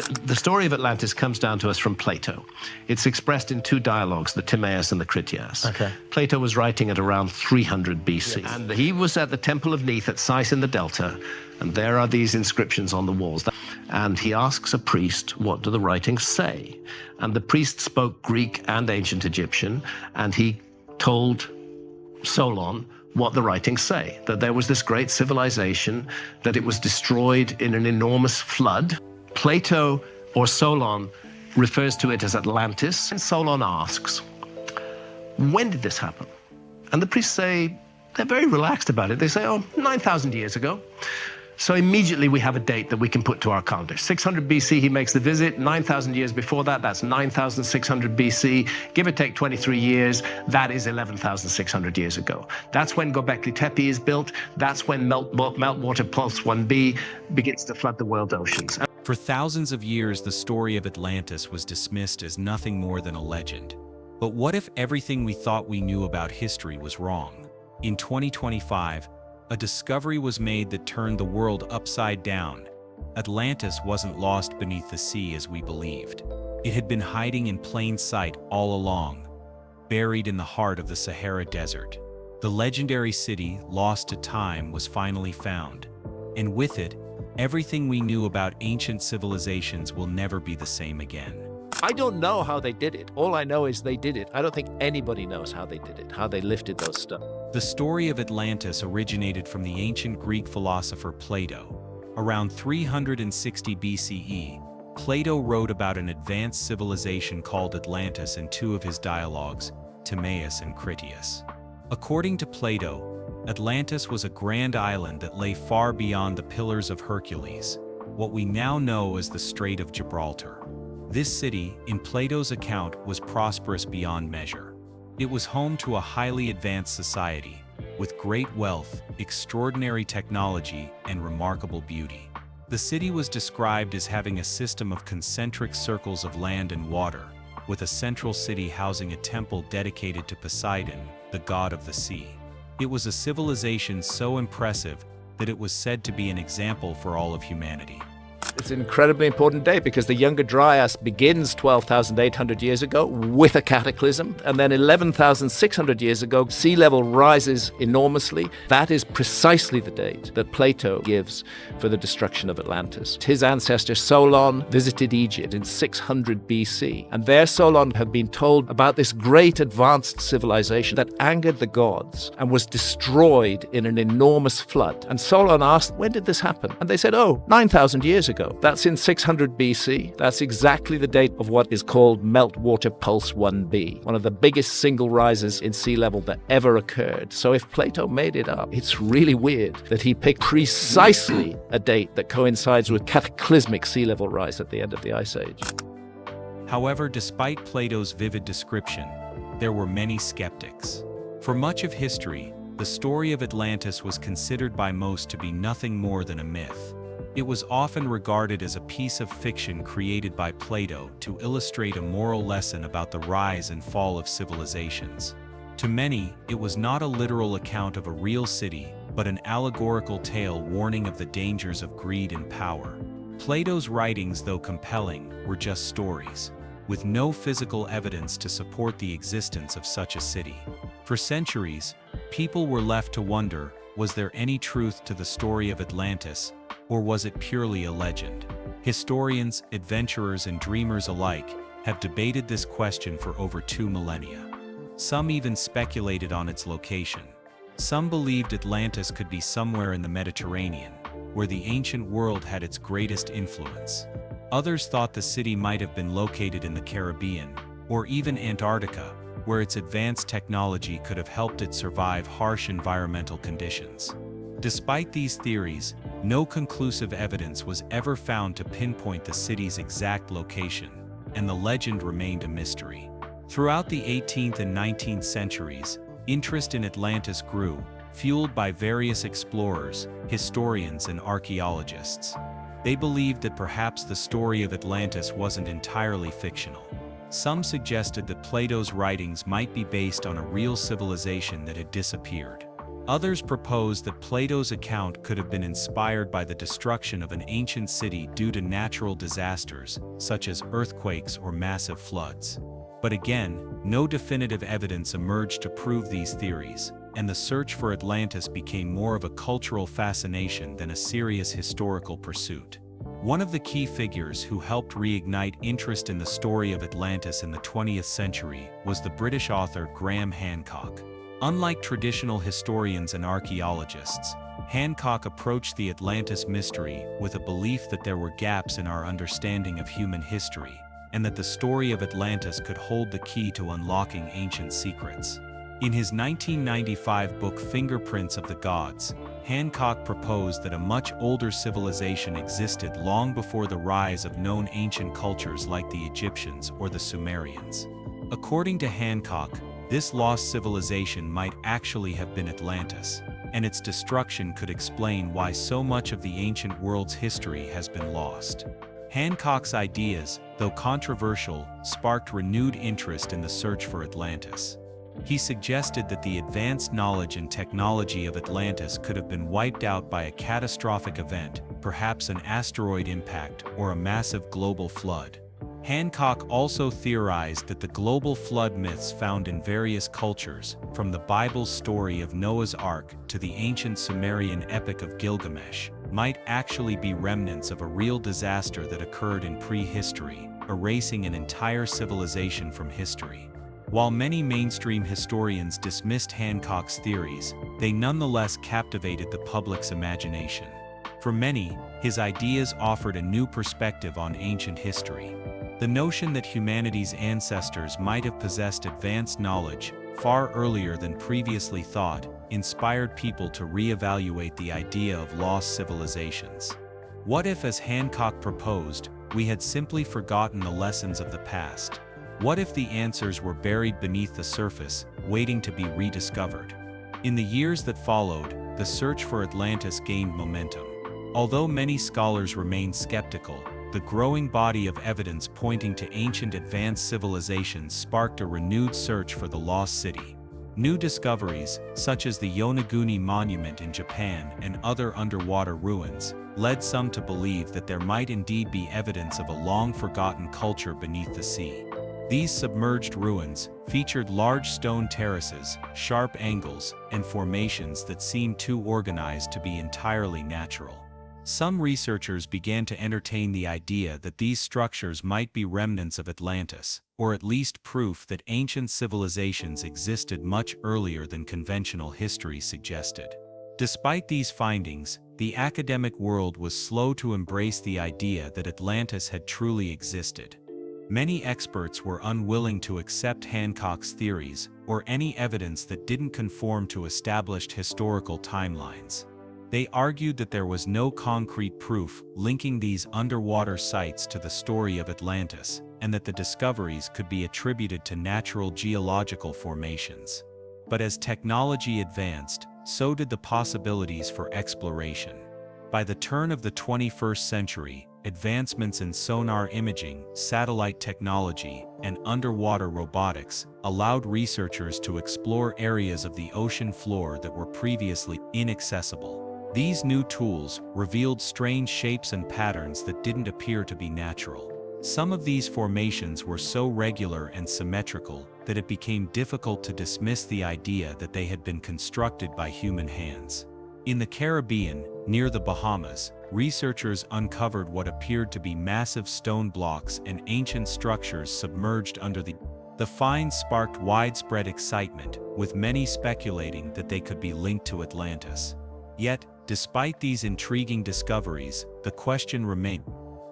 The story of Atlantis comes down to us from Plato. It's expressed in two dialogues, the Timaeus and the Critias. Okay. Plato was writing at around 300 BC. Yes. And he was at the Temple of Neith at Sais in the Delta, and there are these inscriptions on the walls. And he asks a priest, what do the writings say? And the priest spoke Greek and ancient Egyptian, and he told Solon what the writings say, that there was this great civilization, that it was destroyed in an enormous flood. Plato, or Solon, refers to it as Atlantis, and Solon asks, when did this happen? And the priests say, they're very relaxed about it. They say, 9,000 years ago. So immediately we have a date that we can put to our calendar. 600 BC, he makes the visit. 9,000 years before that, that's 9,600 BC. Give or take 23 years, that is 11,600 years ago. That's when Göbekli Tepe is built. That's when meltwater pulse 1b begins to flood the world oceans. For thousands of years, the story of Atlantis was dismissed as nothing more than a legend. But what if everything we thought we knew about history was wrong? In 2025, a discovery was made that turned the world upside down. Atlantis wasn't lost beneath the sea as we believed. It had been hiding in plain sight all along, buried in the heart of the Sahara Desert. The legendary city, lost to time, was finally found. And with it, everything we knew about ancient civilizations will never be the same again. I don't know how they did it. All I know is they did it. I don't think anybody knows how they did it, how they lifted those stuff. The story of Atlantis originated from the ancient Greek philosopher Plato. Around 360 BCE, Plato wrote about an advanced civilization called Atlantis in two of his dialogues, Timaeus and Critias. According to Plato, Atlantis was a grand island that lay far beyond the Pillars of Hercules, what we now know as the Strait of Gibraltar. This city, in Plato's account, was prosperous beyond measure. It was home to a highly advanced society, with great wealth, extraordinary technology, and remarkable beauty. The city was described as having a system of concentric circles of land and water, with a central city housing a temple dedicated to Poseidon, the god of the sea. It was a civilization so impressive that it was said to be an example for all of humanity. It's an incredibly important day because the Younger Dryas begins 12,800 years ago with a cataclysm, and then 11,600 years ago, sea level rises enormously. That is precisely the date that Plato gives for the destruction of Atlantis. His ancestor Solon visited Egypt in 600 BC, and there Solon had been told about this great advanced civilization that angered the gods and was destroyed in an enormous flood. And Solon asked, when did this happen? And they said, 9,000 years ago. That's in 600 BC. That's exactly the date of what is called meltwater pulse 1b, one of the biggest single rises in sea level that ever occurred. So if Plato made it up, it's really weird that he picked precisely a date that coincides with cataclysmic sea level rise at the end of the Ice Age. However, despite Plato's vivid description, there were many skeptics. For much of history, the story of Atlantis was considered by most to be nothing more than a myth. It was often regarded as a piece of fiction created by Plato to illustrate a moral lesson about the rise and fall of civilizations. To many, it was not a literal account of a real city, but an allegorical tale warning of the dangers of greed and power. Plato's writings, though compelling, were just stories, with no physical evidence to support the existence of such a city. For centuries, people were left to wonder, was there any truth to the story of Atlantis, or was it purely a legend? Historians, adventurers, and dreamers alike have debated this question for over 2 millennia. Some even speculated on its location. Some believed Atlantis could be somewhere in the Mediterranean, where the ancient world had its greatest influence. Others thought the city might have been located in the Caribbean, or even Antarctica, where its advanced technology could have helped it survive harsh environmental conditions. Despite these theories, no conclusive evidence was ever found to pinpoint the city's exact location, and the legend remained a mystery. Throughout the 18th and 19th centuries, interest in Atlantis grew, fueled by various explorers, historians, and archaeologists. They believed that perhaps the story of Atlantis wasn't entirely fictional. Some suggested that Plato's writings might be based on a real civilization that had disappeared. Others propose that Plato's account could have been inspired by the destruction of an ancient city due to natural disasters, such as earthquakes or massive floods. But again, no definitive evidence emerged to prove these theories, and the search for Atlantis became more of a cultural fascination than a serious historical pursuit. One of the key figures who helped reignite interest in the story of Atlantis in the 20th century was the British author Graham Hancock. Unlike traditional historians and archaeologists, Hancock approached the Atlantis mystery with a belief that there were gaps in our understanding of human history, and that the story of Atlantis could hold the key to unlocking ancient secrets. In his 1995 book Fingerprints of the Gods, Hancock proposed that a much older civilization existed long before the rise of known ancient cultures like the Egyptians or the Sumerians. According to Hancock, this lost civilization might actually have been Atlantis, and its destruction could explain why so much of the ancient world's history has been lost. Hancock's ideas, though controversial, sparked renewed interest in the search for Atlantis. He suggested that the advanced knowledge and technology of Atlantis could have been wiped out by a catastrophic event, perhaps an asteroid impact or a massive global flood. Hancock also theorized that the global flood myths found in various cultures, from the Bible's story of Noah's Ark to the ancient Sumerian epic of Gilgamesh, might actually be remnants of a real disaster that occurred in prehistory, erasing an entire civilization from history. While many mainstream historians dismissed Hancock's theories, they nonetheless captivated the public's imagination. For many, his ideas offered a new perspective on ancient history. The notion that humanity's ancestors might have possessed advanced knowledge far earlier than previously thought inspired people to reevaluate the idea of lost civilizations. What if, as Hancock proposed, we had simply forgotten the lessons of the past? What if the answers were buried beneath the surface, waiting to be rediscovered? In the years that followed, the search for Atlantis gained momentum. Although many scholars remained skeptical, the growing body of evidence pointing to ancient advanced civilizations sparked a renewed search for the lost city. New discoveries, such as the Yonaguni Monument in Japan and other underwater ruins, led some to believe that there might indeed be evidence of a long-forgotten culture beneath the sea. These submerged ruins featured large stone terraces, sharp angles, and formations that seemed too organized to be entirely natural. Some researchers began to entertain the idea that these structures might be remnants of Atlantis, or at least proof that ancient civilizations existed much earlier than conventional history suggested. Despite these findings, the academic world was slow to embrace the idea that Atlantis had truly existed. Many experts were unwilling to accept Hancock's theories or any evidence that didn't conform to established historical timelines. They argued that there was no concrete proof linking these underwater sites to the story of Atlantis, and that the discoveries could be attributed to natural geological formations. But as technology advanced, so did the possibilities for exploration. By the turn of the 21st century, advancements in sonar imaging, satellite technology, and underwater robotics allowed researchers to explore areas of the ocean floor that were previously inaccessible. These new tools revealed strange shapes and patterns that didn't appear to be natural. Some of these formations were so regular and symmetrical that it became difficult to dismiss the idea that they had been constructed by human hands. In the Caribbean, near the Bahamas, researchers uncovered what appeared to be massive stone blocks and ancient structures submerged under the find sparked widespread excitement, with many speculating that they could be linked to Atlantis. Yet, despite these intriguing discoveries, the question remained: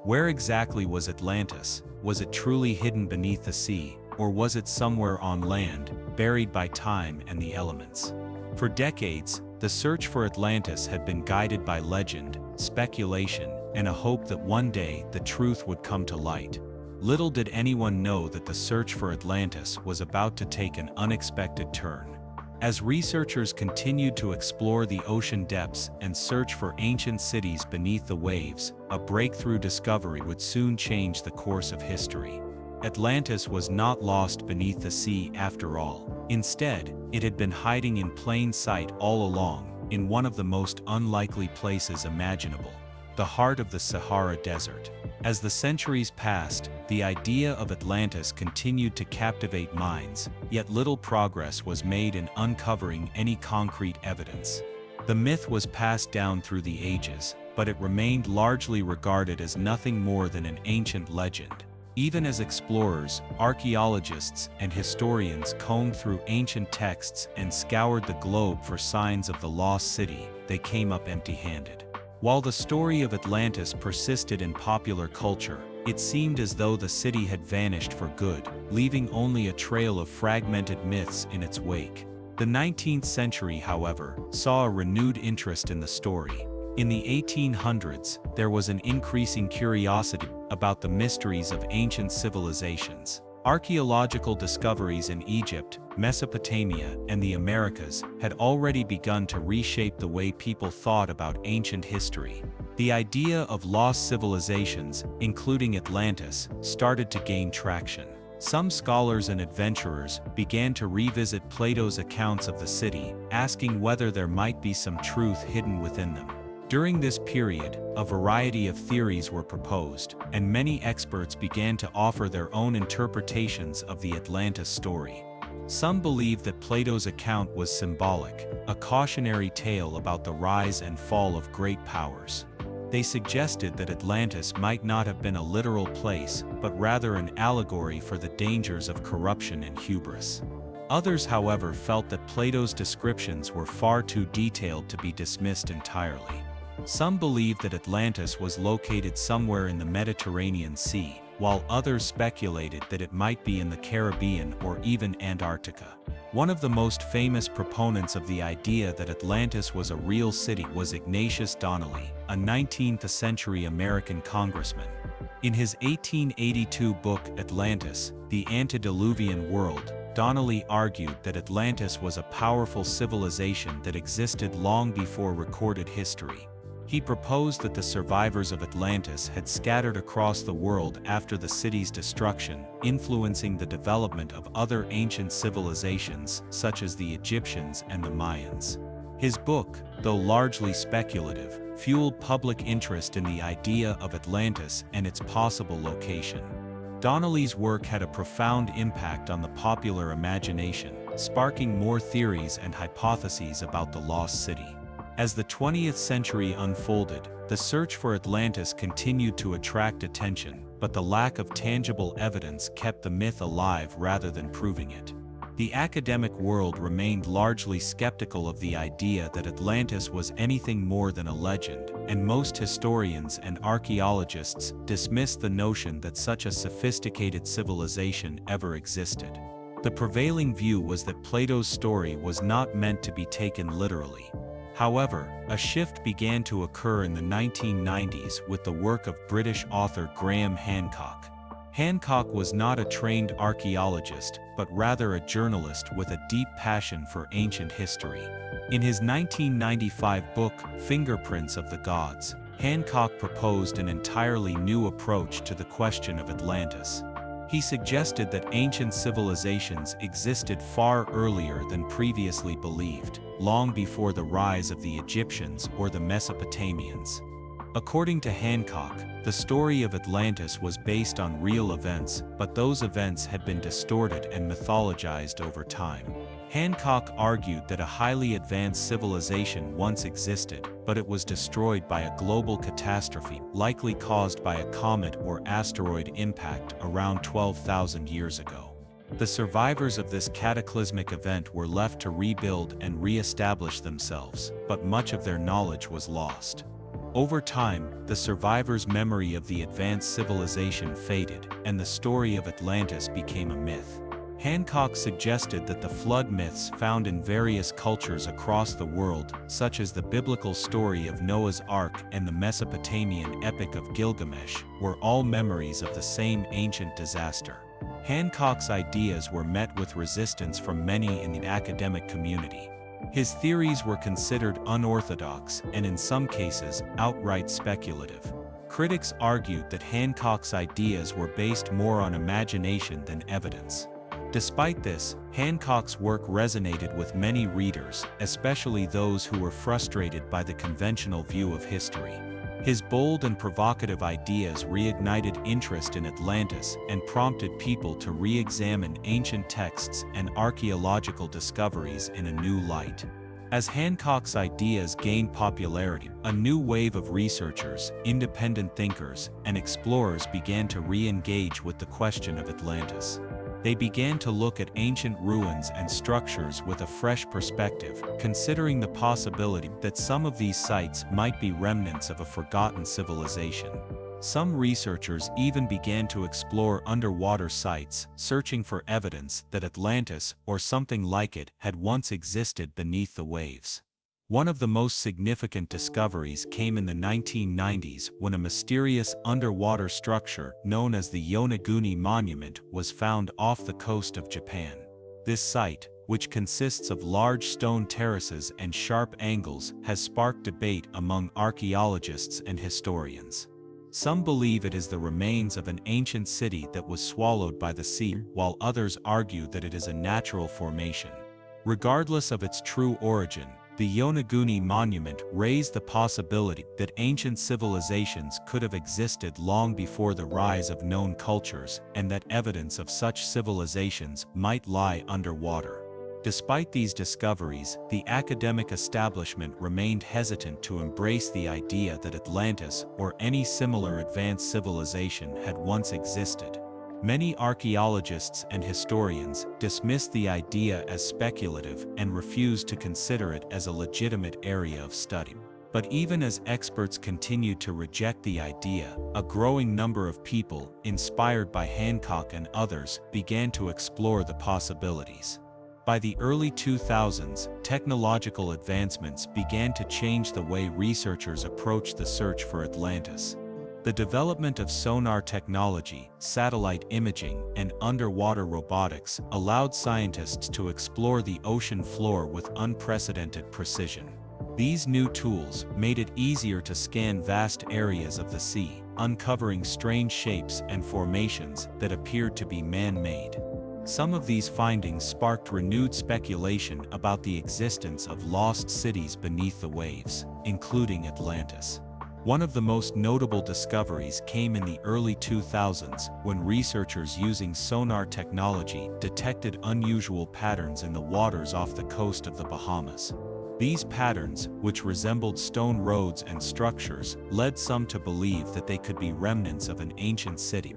where exactly was Atlantis? Was it truly hidden beneath the sea, or was it somewhere on land, buried by time and the elements? For decades, the search for Atlantis had been guided by legend, speculation, and a hope that one day the truth would come to light. Little did anyone know that the search for Atlantis was about to take an unexpected turn. As researchers continued to explore the ocean depths and search for ancient cities beneath the waves, a breakthrough discovery would soon change the course of history. Atlantis was not lost beneath the sea after all. Instead, it had been hiding in plain sight all along, in one of the most unlikely places imaginable, the heart of the Sahara Desert. As the centuries passed, the idea of Atlantis continued to captivate minds, yet little progress was made in uncovering any concrete evidence. The myth was passed down through the ages, but it remained largely regarded as nothing more than an ancient legend. Even as explorers, archaeologists, and historians combed through ancient texts and scoured the globe for signs of the lost city, they came up empty-handed. While the story of Atlantis persisted in popular culture, it seemed as though the city had vanished for good, leaving only a trail of fragmented myths in its wake. The 19th century, however, saw a renewed interest in the story. In the 1800s, there was an increasing curiosity about the mysteries of ancient civilizations. Archaeological discoveries in Egypt, Mesopotamia, and the Americas had already begun to reshape the way people thought about ancient history. The idea of lost civilizations, including Atlantis, started to gain traction. Some scholars and adventurers began to revisit Plato's accounts of the city, asking whether there might be some truth hidden within them. During this period, a variety of theories were proposed, and many experts began to offer their own interpretations of the Atlantis story. Some believed that Plato's account was symbolic, a cautionary tale about the rise and fall of great powers. They suggested that Atlantis might not have been a literal place, but rather an allegory for the dangers of corruption and hubris. Others, however, felt that Plato's descriptions were far too detailed to be dismissed entirely. Some believed that Atlantis was located somewhere in the Mediterranean Sea, while others speculated that it might be in the Caribbean or even Antarctica. One of the most famous proponents of the idea that Atlantis was a real city was Ignatius Donnelly, a 19th-century American congressman. In his 1882 book Atlantis, The Antediluvian World, Donnelly argued that Atlantis was a powerful civilization that existed long before recorded history. He proposed that the survivors of Atlantis had scattered across the world after the city's destruction, influencing the development of other ancient civilizations such as the Egyptians and the Mayans. His book, though largely speculative, fueled public interest in the idea of Atlantis and its possible location. Donnelly's work had a profound impact on the popular imagination, sparking more theories and hypotheses about the lost city. As the 20th century unfolded, the search for Atlantis continued to attract attention, but the lack of tangible evidence kept the myth alive rather than proving it. The academic world remained largely skeptical of the idea that Atlantis was anything more than a legend, and most historians and archaeologists dismissed the notion that such a sophisticated civilization ever existed. The prevailing view was that Plato's story was not meant to be taken literally. However, a shift began to occur in the 1990s with the work of British author Graham Hancock. Hancock was not a trained archaeologist, but rather a journalist with a deep passion for ancient history. In his 1995 book, Fingerprints of the Gods, Hancock proposed an entirely new approach to the question of Atlantis. He suggested that ancient civilizations existed far earlier than previously believed, long before the rise of the Egyptians or the Mesopotamians. According to Hancock, the story of Atlantis was based on real events, but those events had been distorted and mythologized over time. Hancock argued that a highly advanced civilization once existed, but it was destroyed by a global catastrophe, likely caused by a comet or asteroid impact around 12,000 years ago. The survivors of this cataclysmic event were left to rebuild and re-establish themselves, but much of their knowledge was lost. Over time, the survivors' memory of the advanced civilization faded, and the story of Atlantis became a myth. Hancock suggested that the flood myths found in various cultures across the world, such as the biblical story of Noah's Ark and the Mesopotamian epic of Gilgamesh, were all memories of the same ancient disaster. Hancock's ideas were met with resistance from many in the academic community. His theories were considered unorthodox and in some cases outright speculative. critics argued that Hancock's ideas were based more on imagination than evidence. Despite this, Hancock's work resonated with many readers, especially those who were frustrated by the conventional view of history. His bold and provocative ideas reignited interest in Atlantis and prompted people to re-examine ancient texts and archaeological discoveries in a new light. As Hancock's ideas gained popularity, a new wave of researchers, independent thinkers, and explorers began to re-engage with the question of Atlantis. They began to look at ancient ruins and structures with a fresh perspective, considering the possibility that some of these sites might be remnants of a forgotten civilization. Some researchers even began to explore underwater sites, searching for evidence that Atlantis, or something like it, had once existed beneath the waves. One of the most significant discoveries came in the 1990s when a mysterious underwater structure known as the Yonaguni Monument was found off the coast of Japan. This site, which consists of large stone terraces and sharp angles, has sparked debate among archaeologists and historians. Some believe it is the remains of an ancient city that was swallowed by the sea, while others argue that it is a natural formation. Regardless of its true origin, the Yonaguni Monument raised the possibility that ancient civilizations could have existed long before the rise of known cultures, and that evidence of such civilizations might lie underwater. Despite these discoveries, the academic establishment remained hesitant to embrace the idea that Atlantis, or any similar advanced civilization, had once existed. Many archaeologists and historians dismissed the idea as speculative and refused to consider it as a legitimate area of study. But even as experts continued to reject the idea, a growing number of people, inspired by Hancock and others, began to explore the possibilities. By the early 2000s, technological advancements began to change the way researchers approached the search for Atlantis. The development of sonar technology, satellite imaging, and underwater robotics allowed scientists to explore the ocean floor with unprecedented precision. These new tools made it easier to scan vast areas of the sea, uncovering strange shapes and formations that appeared to be man-made. Some of these findings sparked renewed speculation about the existence of lost cities beneath the waves, including Atlantis. One of the most notable discoveries came in the early 2000s when researchers using sonar technology detected unusual patterns in the waters off the coast of the Bahamas. These patterns, which resembled stone roads and structures, led some to believe that they could be remnants of an ancient city.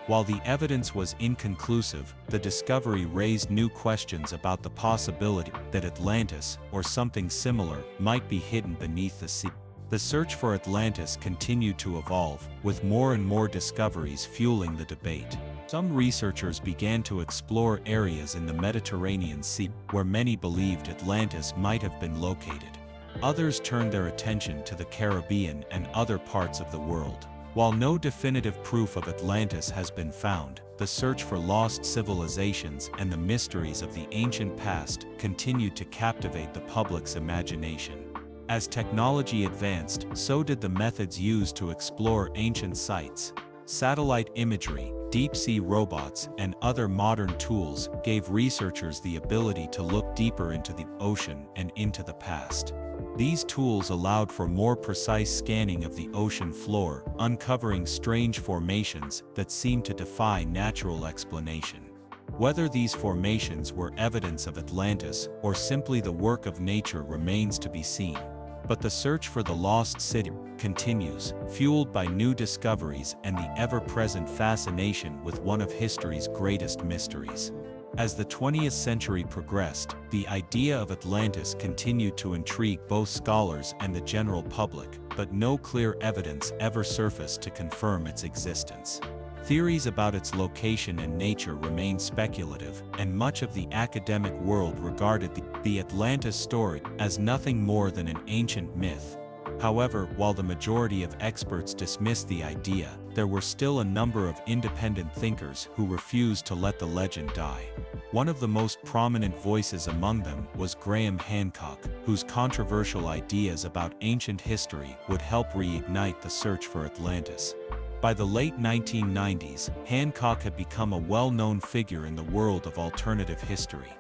While the evidence was inconclusive, the discovery raised new questions about the possibility that Atlantis, or something similar, might be hidden beneath the sea. The search for Atlantis continued to evolve, with more and more discoveries fueling the debate. Some researchers began to explore areas in the Mediterranean Sea, where many believed Atlantis might have been located. Others turned their attention to the Caribbean and other parts of the world. While no definitive proof of Atlantis has been found, the search for lost civilizations and the mysteries of the ancient past continued to captivate the public's imagination. As technology advanced, so did the methods used to explore ancient sites. Satellite imagery, deep-sea robots, and other modern tools gave researchers the ability to look deeper into the ocean and into the past. These tools allowed for more precise scanning of the ocean floor, uncovering strange formations that seemed to defy natural explanation. Whether these formations were evidence of Atlantis or simply the work of nature remains to be seen. But the search for the lost city continues, fueled by new discoveries and the ever-present fascination with one of history's greatest mysteries. As the 20th century progressed, the idea of Atlantis continued to intrigue both scholars and the general public, but no clear evidence ever surfaced to confirm its existence. Theories about its location and nature remain speculative, and much of the academic world regarded the Atlantis story as nothing more than an ancient myth. However, while the majority of experts dismissed the idea, there were still a number of independent thinkers who refused to let the legend die. One of the most prominent voices among them was Graham Hancock, whose controversial ideas about ancient history would help reignite the search for Atlantis. By the late 1990s, Hancock had become a well-known figure in the world of alternative history.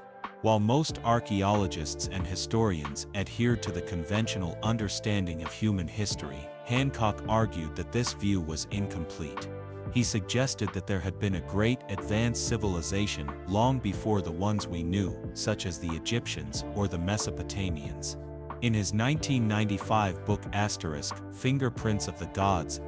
While most archaeologists and historians adhered to the conventional understanding of human history, Hancock argued that this view was incomplete. He suggested that there had been a great advanced civilization long before the ones we knew, such as the Egyptians or the Mesopotamians. In his 1995 book Fingerprints of the Gods,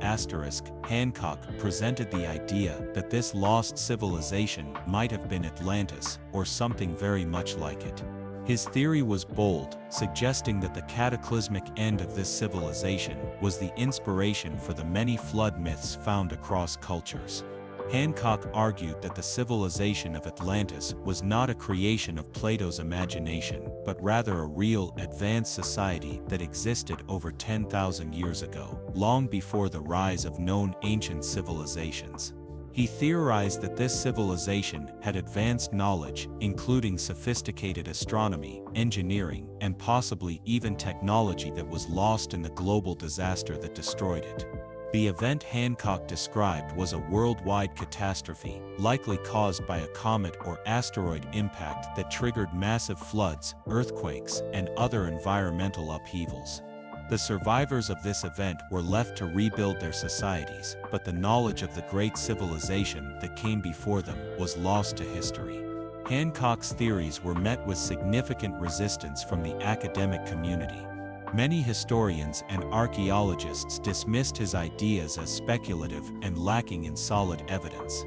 Hancock presented the idea that this lost civilization might have been Atlantis, or something very much like it. His theory was bold, suggesting that the cataclysmic end of this civilization was the inspiration for the many flood myths found across cultures. Hancock argued that the civilization of Atlantis was not a creation of Plato's imagination, but rather a real, advanced society that existed over 10,000 years ago, long before the rise of known ancient civilizations. He theorized that this civilization had advanced knowledge, including sophisticated astronomy, engineering, and possibly even technology that was lost in the global disaster that destroyed it. The event Hancock described was a worldwide catastrophe, likely caused by a comet or asteroid impact that triggered massive floods, earthquakes, and other environmental upheavals. The survivors of this event were left to rebuild their societies, but the knowledge of the great civilization that came before them was lost to history. Hancock's theories were met with significant resistance from the academic community. Many historians and archaeologists dismissed his ideas as speculative and lacking in solid evidence.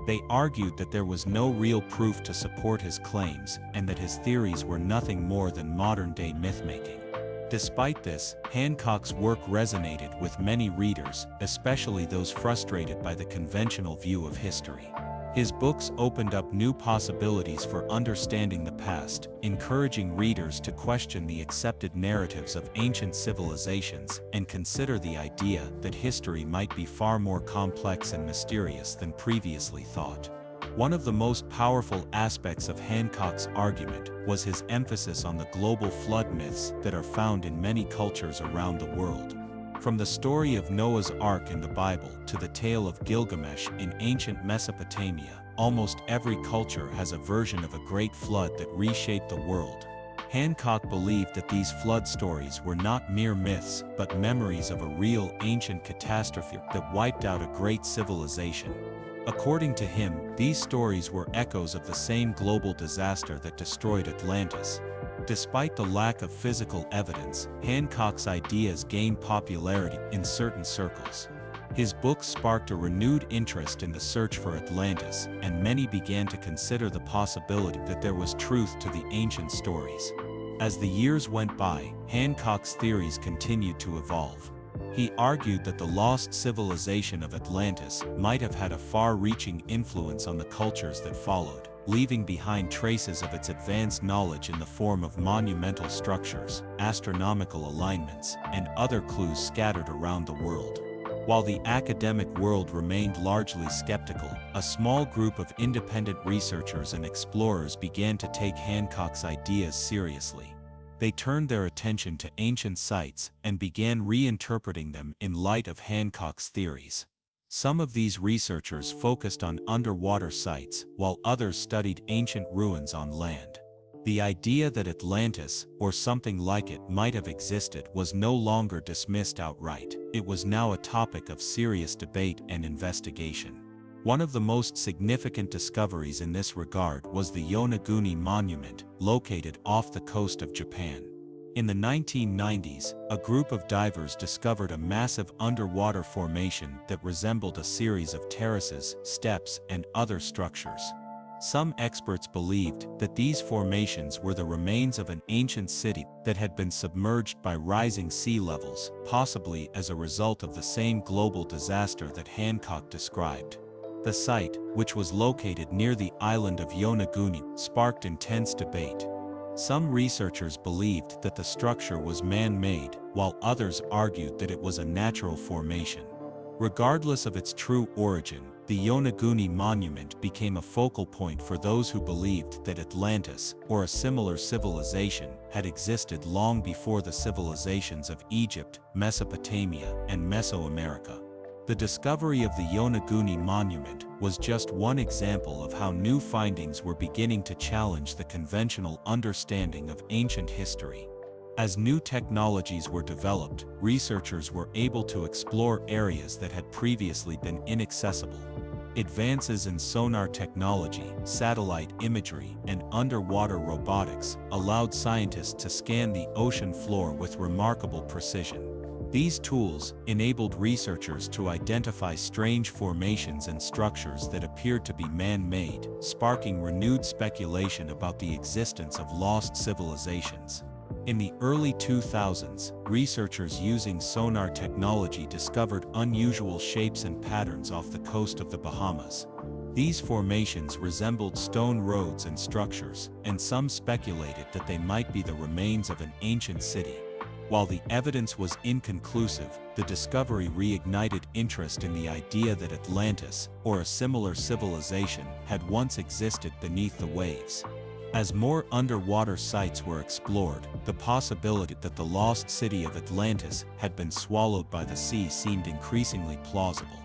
They argued that there was no real proof to support his claims, and that his theories were nothing more than modern-day myth-making. Despite this, Hancock's work resonated with many readers, especially those frustrated by the conventional view of history. His books opened up new possibilities for understanding the past, encouraging readers to question the accepted narratives of ancient civilizations and consider the idea that history might be far more complex and mysterious than previously thought. One of the most powerful aspects of Hancock's argument was his emphasis on the global flood myths that are found in many cultures around the world. From the story of Noah's Ark in the Bible to the tale of Gilgamesh in ancient Mesopotamia, almost every culture has a version of a great flood that reshaped the world. Hancock believed that these flood stories were not mere myths, but memories of a real ancient catastrophe that wiped out a great civilization. According to him, these stories were echoes of the same global disaster that destroyed Atlantis. Despite the lack of physical evidence, Hancock's ideas gained popularity in certain circles. His books sparked a renewed interest in the search for Atlantis, and many began to consider the possibility that there was truth to the ancient stories. As the years went by, Hancock's theories continued to evolve. He argued that the lost civilization of Atlantis might have had a far-reaching influence on the cultures that followed, leaving behind traces of its advanced knowledge in the form of monumental structures, astronomical alignments, and other clues scattered around the world. While the academic world remained largely skeptical, a small group of independent researchers and explorers began to take Hancock's ideas seriously. They turned their attention to ancient sites and began reinterpreting them in light of Hancock's theories. Some of these researchers focused on underwater sites, while others studied ancient ruins on land. The idea that Atlantis, or something like it, might have existed was no longer dismissed outright. It was now a topic of serious debate and investigation. One of the most significant discoveries in this regard was the Yonaguni Monument, located off the coast of Japan. In the 1990s, a group of divers discovered a massive underwater formation that resembled a series of terraces, steps, and other structures. Some experts believed that these formations were the remains of an ancient city that had been submerged by rising sea levels, possibly as a result of the same global disaster that Hancock described. The site, which was located near the island of Yonaguni, sparked intense debate. Some researchers believed that the structure was man-made, while others argued that it was a natural formation. Regardless of its true origin, The Yonaguni Monument became a focal point for those who believed that Atlantis, or a similar civilization, had existed long before the civilizations of Egypt, Mesopotamia, and Mesoamerica. The discovery of the Yonaguni Monument was just one example of how new findings were beginning to challenge the conventional understanding of ancient history. As new technologies were developed, researchers were able to explore areas that had previously been inaccessible. Advances in sonar technology, satellite imagery, and underwater robotics allowed scientists to scan the ocean floor with remarkable precision. These tools enabled researchers to identify strange formations and structures that appeared to be man-made, sparking renewed speculation about the existence of lost civilizations. In the early 2000s, researchers using sonar technology discovered unusual shapes and patterns off the coast of the Bahamas. These formations resembled stone roads and structures, and some speculated that they might be the remains of an ancient city. While the evidence was inconclusive, the discovery reignited interest in the idea that Atlantis, or a similar civilization, had once existed beneath the waves. As more underwater sites were explored, the possibility that the lost city of Atlantis had been swallowed by the sea seemed increasingly plausible.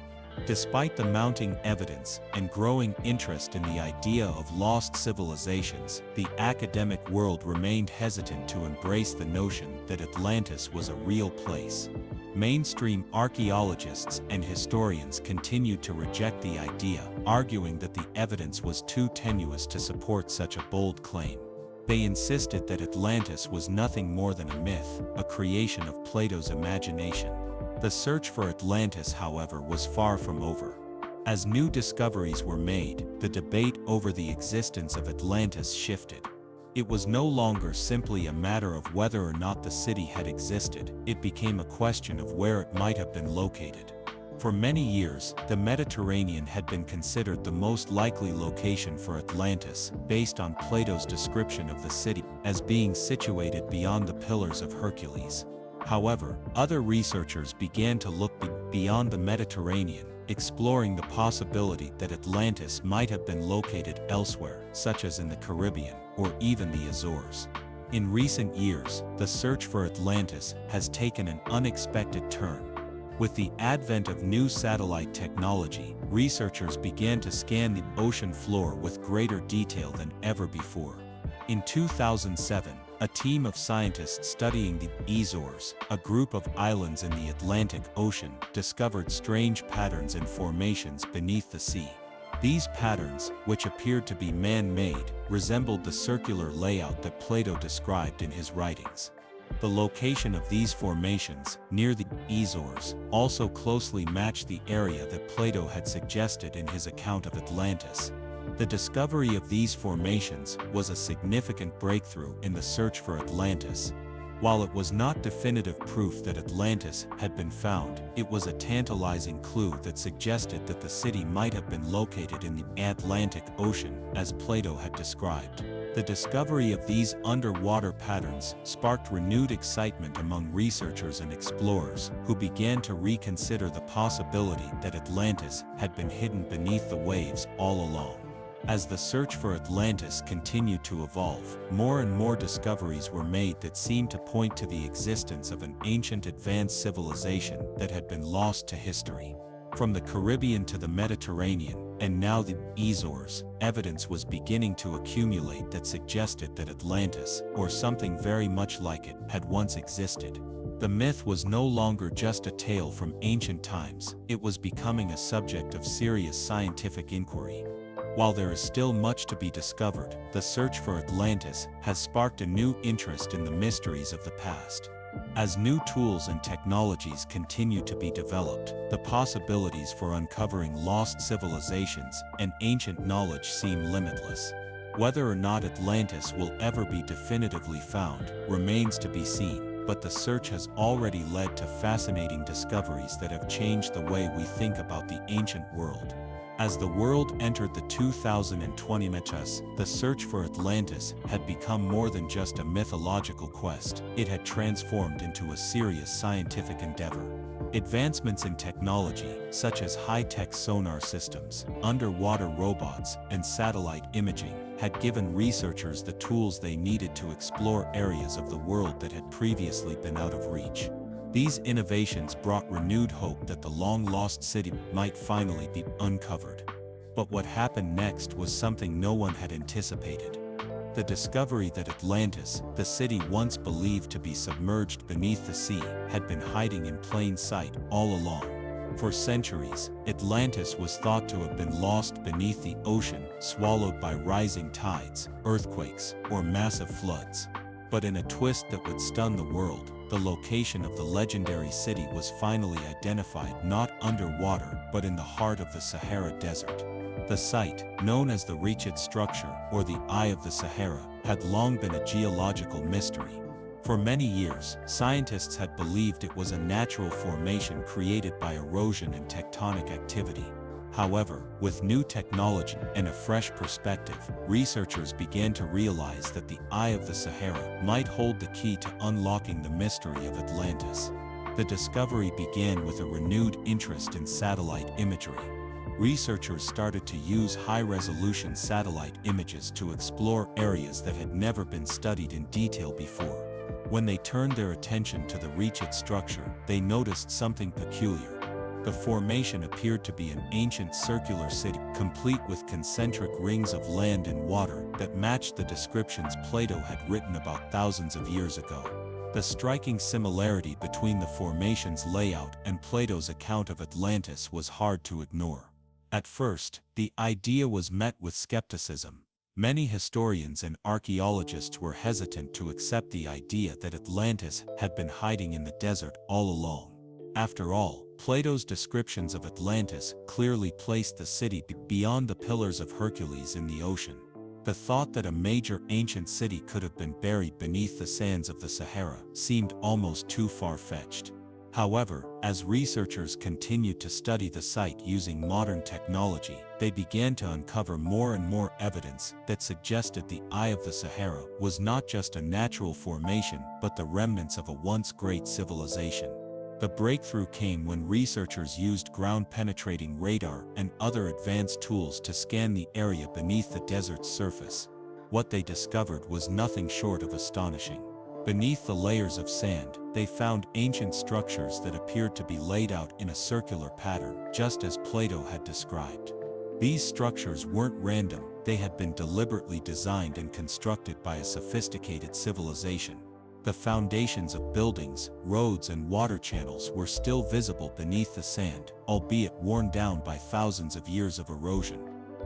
Despite the mounting evidence and growing interest in the idea of lost civilizations, the academic world remained hesitant to embrace the notion that Atlantis was a real place. Mainstream archaeologists and historians continued to reject the idea, arguing that the evidence was too tenuous to support such a bold claim. They insisted that Atlantis was nothing more than a myth, a creation of Plato's imagination. The search for Atlantis, however, was far from over. As new discoveries were made, the debate over the existence of Atlantis shifted. It was no longer simply a matter of whether or not the city had existed, it became a question of where it might have been located. For many years, the Mediterranean had been considered the most likely location for Atlantis, based on Plato's description of the city as being situated beyond the Pillars of Hercules. However, other researchers began to look beyond the Mediterranean, exploring the possibility that Atlantis might have been located elsewhere, such as in the Caribbean, or even the Azores. In recent years, the search for Atlantis has taken an unexpected turn. With the advent of new satellite technology, researchers began to scan the ocean floor with greater detail than ever before. In 2007, a team of scientists studying the Azores, a group of islands in the Atlantic Ocean, discovered strange patterns and formations beneath the sea. These patterns, which appeared to be man-made, resembled the circular layout that Plato described in his writings. The location of these formations, near the Azores, also closely matched the area that Plato had suggested in his account of Atlantis. The discovery of these formations was a significant breakthrough in the search for Atlantis. While it was not definitive proof that Atlantis had been found, it was a tantalizing clue that suggested that the city might have been located in the Atlantic Ocean, as Plato had described. The discovery of these underwater patterns sparked renewed excitement among researchers and explorers, who began to reconsider the possibility that Atlantis had been hidden beneath the waves all along. As the search for Atlantis continued to evolve, more and more discoveries were made that seemed to point to the existence of an ancient advanced civilization that had been lost to history. From the Caribbean to the Mediterranean, and now the Azores, evidence was beginning to accumulate that suggested that Atlantis, or something very much like it, had once existed. The myth was no longer just a tale from ancient times, it was becoming a subject of serious scientific inquiry. While there is still much to be discovered, the search for Atlantis has sparked a new interest in the mysteries of the past. As new tools and technologies continue to be developed, the possibilities for uncovering lost civilizations and ancient knowledge seem limitless. Whether or not Atlantis will ever be definitively found remains to be seen, but the search has already led to fascinating discoveries that have changed the way we think about the ancient world. As the world entered the 2020s, the search for Atlantis had become more than just a mythological quest. It had transformed into a serious scientific endeavor. Advancements in technology, such as high-tech sonar systems, underwater robots, and satellite imaging, had given researchers the tools they needed to explore areas of the world that had previously been out of reach. These innovations brought renewed hope that the long-lost city might finally be uncovered. But what happened next was something no one had anticipated. The discovery that Atlantis, the city once believed to be submerged beneath the sea, had been hiding in plain sight all along. For centuries, Atlantis was thought to have been lost beneath the ocean, swallowed by rising tides, earthquakes, or massive floods. But in a twist that would stun the world, the location of the legendary city was finally identified not underwater but in the heart of the Sahara Desert. The site, known as the Richet structure or the Eye of the Sahara, had long been a geological mystery. For many years, scientists had believed it was a natural formation created by erosion and tectonic activity. However, with new technology and a fresh perspective, researchers began to realize that the Eye of the Sahara might hold the key to unlocking the mystery of Atlantis. The discovery began with a renewed interest in satellite imagery. Researchers started to use high-resolution satellite images to explore areas that had never been studied in detail before. When they turned their attention to the Richet structure, they noticed something peculiar. The formation appeared to be an ancient circular city, complete with concentric rings of land and water that matched the descriptions Plato had written about thousands of years ago. The striking similarity between the formation's layout and Plato's account of Atlantis was hard to ignore. At first, the idea was met with skepticism. Many historians and archaeologists were hesitant to accept the idea that Atlantis had been hiding in the desert all along. After all, Plato's descriptions of Atlantis clearly placed the city beyond the Pillars of Hercules in the ocean. The thought that a major ancient city could have been buried beneath the sands of the Sahara seemed almost too far-fetched. However, as researchers continued to study the site using modern technology, they began to uncover more and more evidence that suggested the Eye of the Sahara was not just a natural formation but the remnants of a once great civilization. The breakthrough came when researchers used ground-penetrating radar and other advanced tools to scan the area beneath the desert's surface. What they discovered was nothing short of astonishing. Beneath the layers of sand, they found ancient structures that appeared to be laid out in a circular pattern, just as Plato had described. These structures weren't random, they had been deliberately designed and constructed by a sophisticated civilization. The foundations of buildings, roads, and water channels were still visible beneath the sand, albeit worn down by thousands of years of erosion.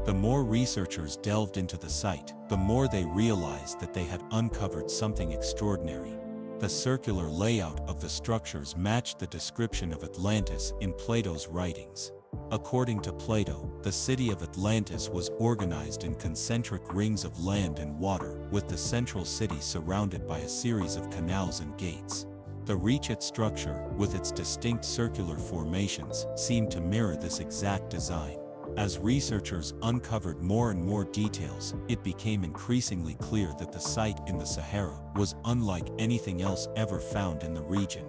The more researchers delved into the site, the more they realized that they had uncovered something extraordinary. The circular layout of the structures matched the description of Atlantis in Plato's writings. According to Plato, the city of Atlantis was organized in concentric rings of land and water, with the central city surrounded by a series of canals and gates. The Richet structure, with its distinct circular formations, seemed to mirror this exact design. As researchers uncovered more and more details, it became increasingly clear that the site in the Sahara was unlike anything else ever found in the region.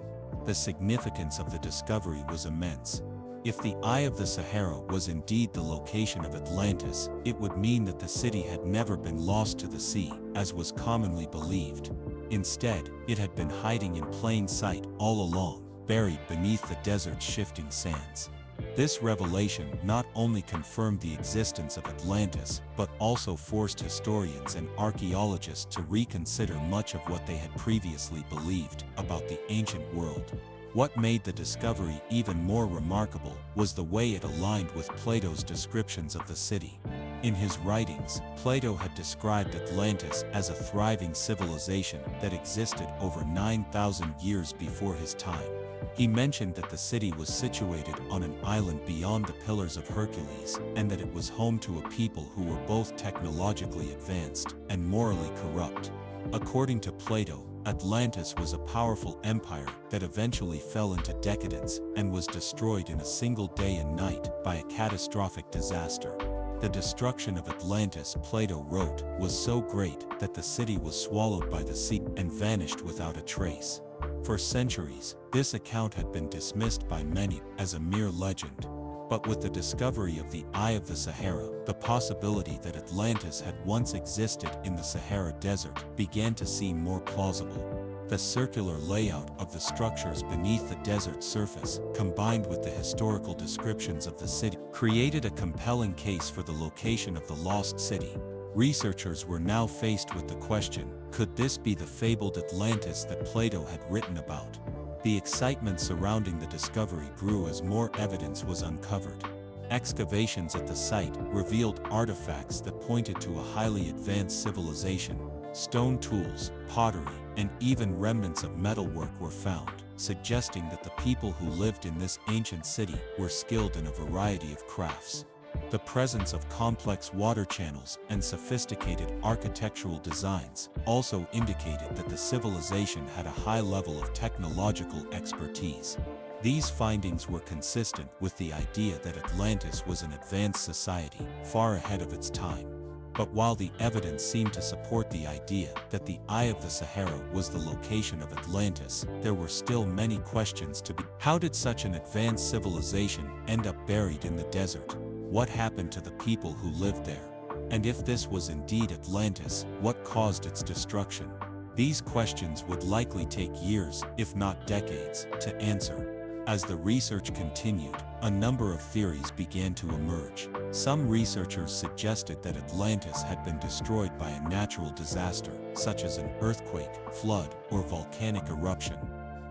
The significance of the discovery was immense. If the Eye of the Sahara was indeed the location of Atlantis, it would mean that the city had never been lost to the sea, as was commonly believed. Instead, it had been hiding in plain sight all along, buried beneath the desert's shifting sands. This revelation not only confirmed the existence of Atlantis, but also forced historians and archaeologists to reconsider much of what they had previously believed about the ancient world. What made the discovery even more remarkable was the way it aligned with Plato's descriptions of the city. In his writings, Plato had described Atlantis as a thriving civilization that existed over 9,000 years before his time. He mentioned that the city was situated on an island beyond the Pillars of Hercules, and that it was home to a people who were both technologically advanced and morally corrupt. According to Plato, Atlantis was a powerful empire that eventually fell into decadence and was destroyed in a single day and night by a catastrophic disaster. The destruction of Atlantis, Plato wrote, was so great that the city was swallowed by the sea and vanished without a trace. For centuries, this account had been dismissed by many as a mere legend. But with the discovery of the Eye of the Sahara, the possibility that Atlantis had once existed in the Sahara Desert began to seem more plausible. The circular layout of the structures beneath the desert surface, combined with the historical descriptions of the city, created a compelling case for the location of the lost city. Researchers were now faced with the question, could this be the fabled Atlantis that Plato had written about? The excitement surrounding the discovery grew as more evidence was uncovered. Excavations at the site revealed artifacts that pointed to a highly advanced civilization. Stone tools, pottery, and even remnants of metalwork were found, suggesting that the people who lived in this ancient city were skilled in a variety of crafts. The presence of complex water channels and sophisticated architectural designs also indicated that the civilization had a high level of technological expertise. These findings were consistent with the idea that Atlantis was an advanced society, far ahead of its time. But while the evidence seemed to support the idea that the Eye of the Sahara was the location of Atlantis, there were still many questions to be. How did such an advanced civilization end up buried in the desert? What happened to the people who lived there? And if this was indeed Atlantis, what caused its destruction? These questions would likely take years, if not decades, to answer. As the research continued, a number of theories began to emerge. Some researchers suggested that Atlantis had been destroyed by a natural disaster, such as an earthquake, flood, or volcanic eruption.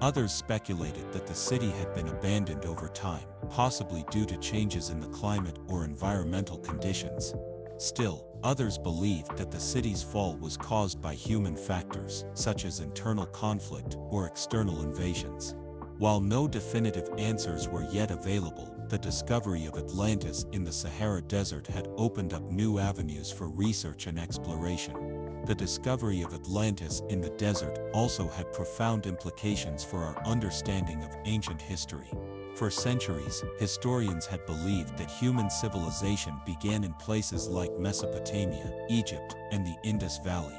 Others speculated that the city had been abandoned over time, possibly due to changes in the climate or environmental conditions. Still, others believed that the city's fall was caused by human factors, such as internal conflict or external invasions. While no definitive answers were yet available, the discovery of Atlantis in the Sahara Desert had opened up new avenues for research and exploration. The discovery of Atlantis in the desert also had profound implications for our understanding of ancient history. For centuries, historians had believed that human civilization began in places like Mesopotamia, Egypt, and the Indus Valley.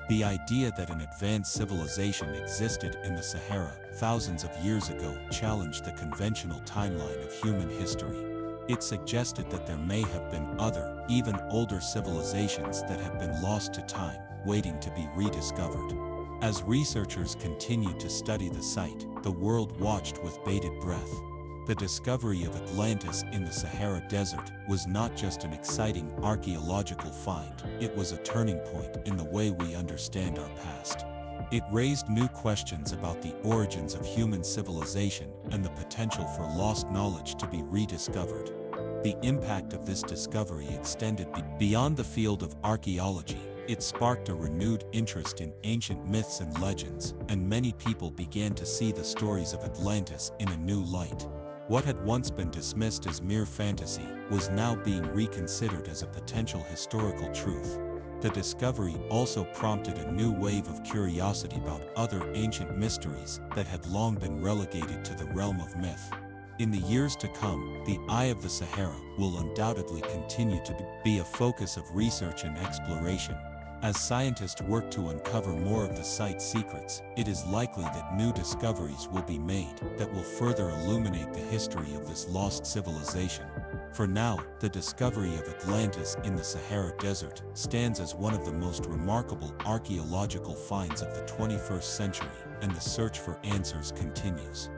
The idea that an advanced civilization existed in the Sahara thousands of years ago challenged the conventional timeline of human history. It suggested that there may have been other, even older civilizations that had been lost to time, waiting to be rediscovered. As researchers continued to study the site, the world watched with bated breath. The discovery of Atlantis in the Sahara Desert was not just an exciting archaeological find, it was a turning point in the way we understand our past. It raised new questions about the origins of human civilization and the potential for lost knowledge to be rediscovered. The impact of this discovery extended beyond the field of archaeology. It sparked a renewed interest in ancient myths and legends, and many people began to see the stories of Atlantis in a new light. What had once been dismissed as mere fantasy was now being reconsidered as a potential historical truth. The discovery also prompted a new wave of curiosity about other ancient mysteries that had long been relegated to the realm of myth. In the years to come, the Eye of the Sahara will undoubtedly continue to be a focus of research and exploration. As scientists work to uncover more of the site's secrets, it is likely that new discoveries will be made that will further illuminate the history of this lost civilization. For now, the discovery of Atlantis in the Sahara Desert stands as one of the most remarkable archaeological finds of the 21st century, and the search for answers continues.